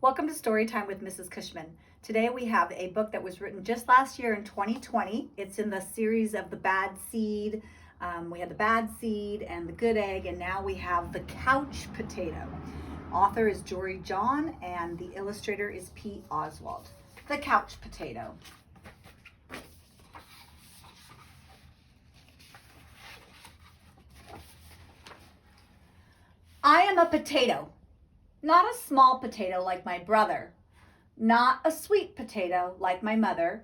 Welcome to Storytime with Mrs. Cushman. Today we have a book that was written just last year in 2020. It's in the series of The Bad Seed. We had The Bad Seed and The Good Egg, and now we have The Couch Potato. Author is Jory John, and the illustrator is Oswald. The Couch Potato. I am a potato. Not a small potato like my brother, not a sweet potato like my mother,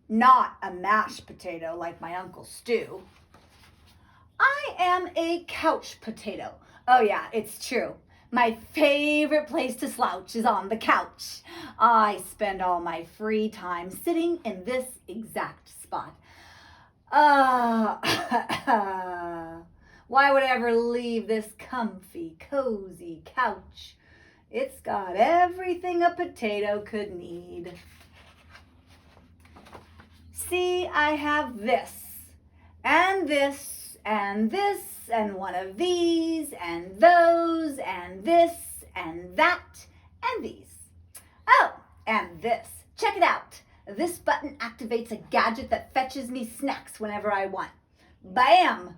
not a mashed potato like my Uncle Stu. I am a couch potato. Oh yeah, it's true. My favorite place to slouch is on the couch. I spend all my free time sitting in this exact spot. Why would I ever leave this comfy, cozy couch? It's got everything a potato could need. See, I have this, and this, and this, and one of these, and those, and this, and that, and these. Oh, and this. Check it out. This button activates a gadget that fetches me snacks whenever I want. Bam!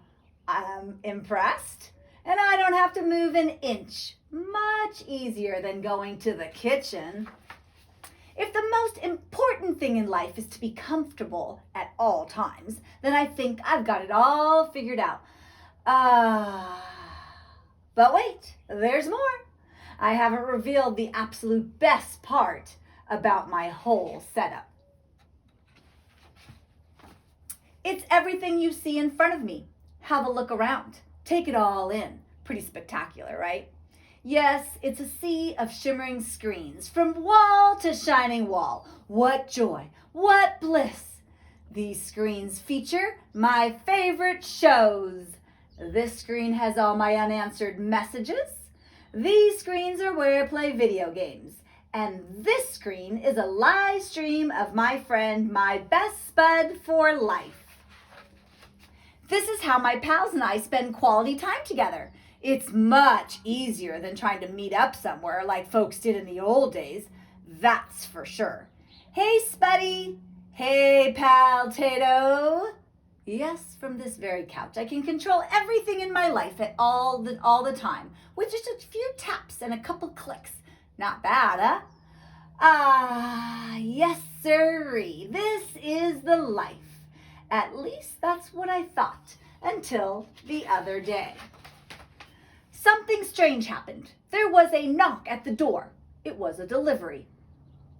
I'm impressed. And I don't have to move an inch. Much easier than going to the kitchen. If the most important thing in life is to be comfortable at all times, then I think I've got it all figured out. But wait, there's more. I haven't revealed the absolute best part about my whole setup. It's everything you see in front of me. Have a look around. Take it all in. Pretty spectacular, right? Yes, it's a sea of shimmering screens, from wall to shining wall. What joy, what bliss. These screens feature my favorite shows. This screen has all my unanswered messages. These screens are where I play video games. And this screen is a live stream of my friend, my best bud for life. This is how my pals and I spend quality time together. It's much easier than trying to meet up somewhere like folks did in the old days. That's for sure. Hey, Spuddy. Hey, pal Tato. Yes, from this very couch, I can control everything in my life at all the time with just a few taps and a couple clicks. Not bad, huh? Yes, sirree. This is the life. At least that's what I thought until the other day. Something strange happened. There was a knock at the door. It was a delivery.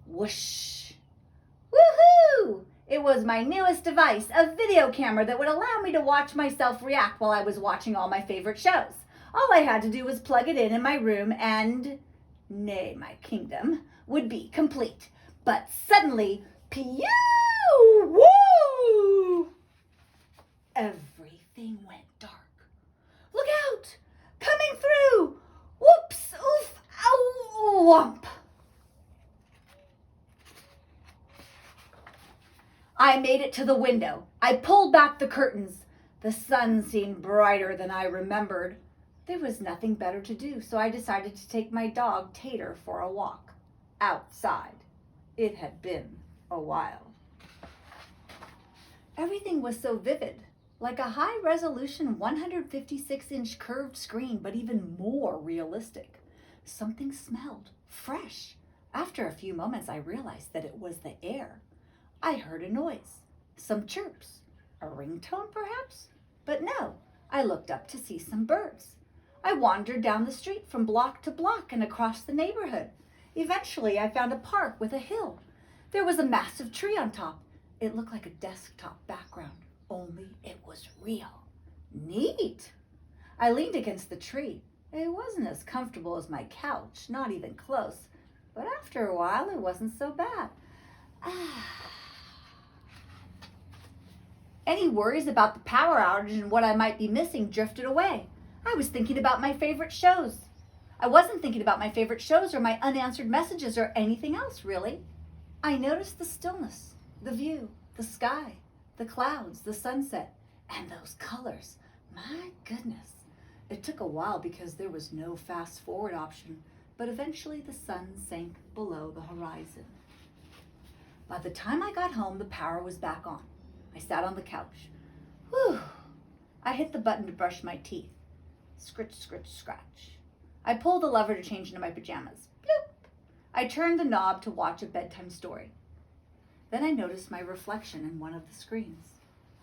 Whoosh. Woohoo! It was my newest device, a video camera that would allow me to watch myself react while I was watching all my favorite shows. All I had to do was plug it in my room and, nay, my kingdom, would be complete. But suddenly, pew! Woo! Everything went dark. Look out! Coming through! Whoops! Oof! Ow! Whomp! I made it to the window. I pulled back the curtains. The sun seemed brighter than I remembered. There was nothing better to do, so I decided to take my dog Tater for a walk. Outside. It had been a while. Everything was so vivid, like a high-resolution 156-inch curved screen, but even more realistic. Something smelled fresh. After a few moments, I realized that it was the air. I heard a noise, some chirps, a ringtone perhaps? But no, I looked up to see some birds. I wandered down the street from block to block and across the neighborhood. Eventually, I found a park with a hill. There was a massive tree on top. It looked like a desktop background, only it was real. Neat! I leaned against the tree. It wasn't as comfortable as my couch, not even close. But after a while, it wasn't so bad. Any worries about the power outage and what I might be missing drifted away. I was thinking about my favorite shows. I wasn't thinking about my favorite shows or my unanswered messages or anything else, really. I noticed the stillness, the view, the sky, the clouds, the sunset, and those colors. My goodness. It took a while because there was no fast forward option, but eventually the sun sank below the horizon. By the time I got home, the power was back on. I sat on the couch. Whew! I hit the button to brush my teeth. Scritch, scritch, scratch. I pulled the lever to change into my pajamas. Bloop! I turned the knob to watch a bedtime story. Then I noticed my reflection in one of the screens.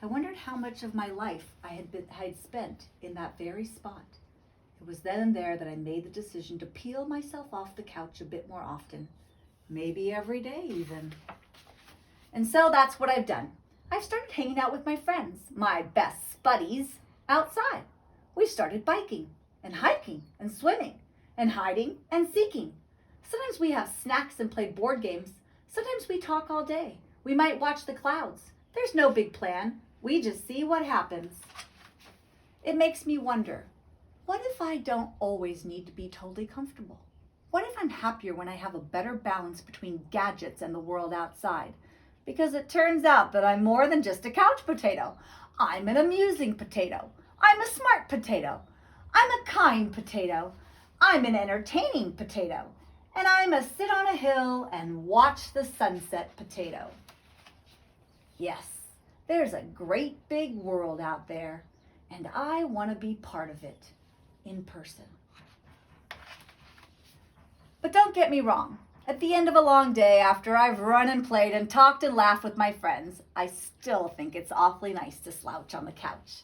I wondered how much of my life I had spent in that very spot. It was then and there that I made the decision to peel myself off the couch a bit more often, maybe every day even. And so that's what I've done. I've started hanging out with my friends, my best buddies, outside. We've started biking and hiking and swimming and hiding and seeking. Sometimes we have snacks and play board games. Sometimes we talk all day. We might watch the clouds. There's no big plan. We just see what happens. It makes me wonder, what if I don't always need to be totally comfortable? What if I'm happier when I have a better balance between gadgets and the world outside? Because it turns out that I'm more than just a couch potato. I'm an amusing potato. I'm a smart potato. I'm a kind potato. I'm an entertaining potato. And I'm a sit on a hill and watch the sunset potato. Yes, there's a great big world out there, and I want to be part of it in person. But don't get me wrong. At the end of a long day, after I've run and played and talked and laughed with my friends, I still think it's awfully nice to slouch on the couch.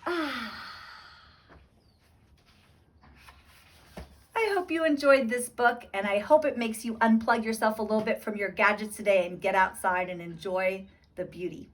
I hope you enjoyed this book, and I hope it makes you unplug yourself a little bit from your gadgets today and get outside and enjoy the beauty.